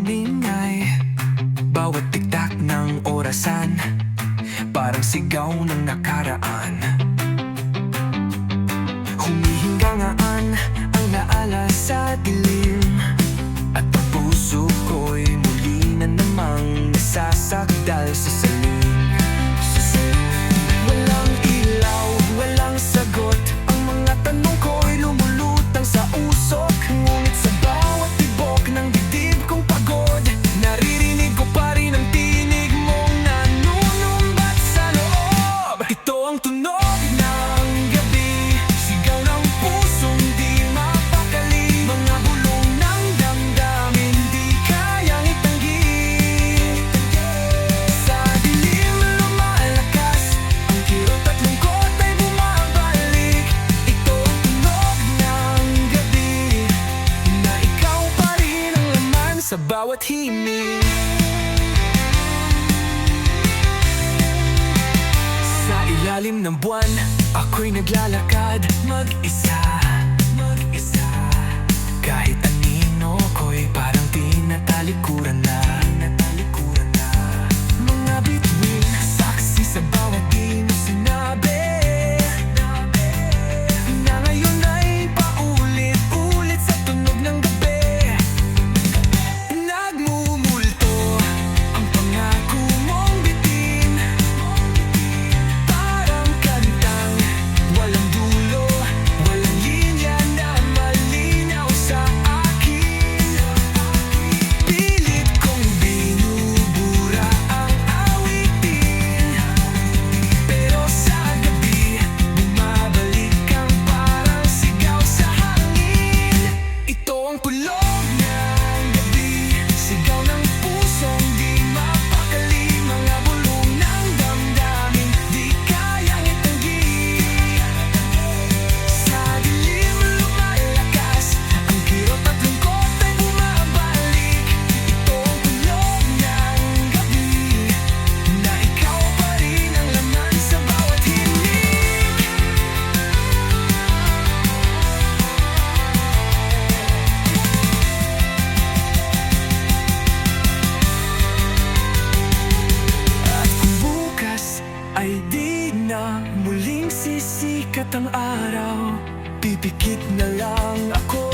ingay, bawat tiktak ng orasan, parang sigaw ng nakaraan. Humihingangaan ang naala sa dilim, at ang puso ko'y muli na namang nasasakdal sa saling. Walang ilaw, walang sagot, ang mga tanong ko'y lumulutang sa usok. Ngunit sa bawat tibok ng dibdib kong pagod, naririnig ko pa rin ang tinig mong nanunumbat sa loob. Ito ang tunog ng gabi, sigaw ng pusong di mapakali, mga bulong ng damdamin di kayang itanggi. Sa dilim lumalakas, ang kirot at lungkot ay bumabalik. Ito ang tunog ng gabi, na ikaw pa rin ang laman sa bawat himig. Sa ilalim ng buwan, ako'y naglalakad mag-isa. Kahit anino ko'y parang tinatalikuran na. Mga bituin, saksi sa bawat di mo sinabi, na ngayon ay paulit-ulit sa tunog ng gabi. Nagmumulto ang pangako mong bitin, parang kantang walang dulo, walang linya na malinaw sa akin. Pilit kong binubura ang awitin, pero sa gabi bumabalik kang parang sigaw sa hangin. Ito ang kulog ng gabi, sigaw ng pusong di mapakali, mga bulong ng damdamin di kayang itanggi. Sa dilim lumalakas, ang kirot at lungkot ay bumabalik. Ito ang kulog ng gabi, na ikaw pa rin ang laman sa bawat himig. At kung bukas ay di na muling sisikat ang araw, pipikit na lang ako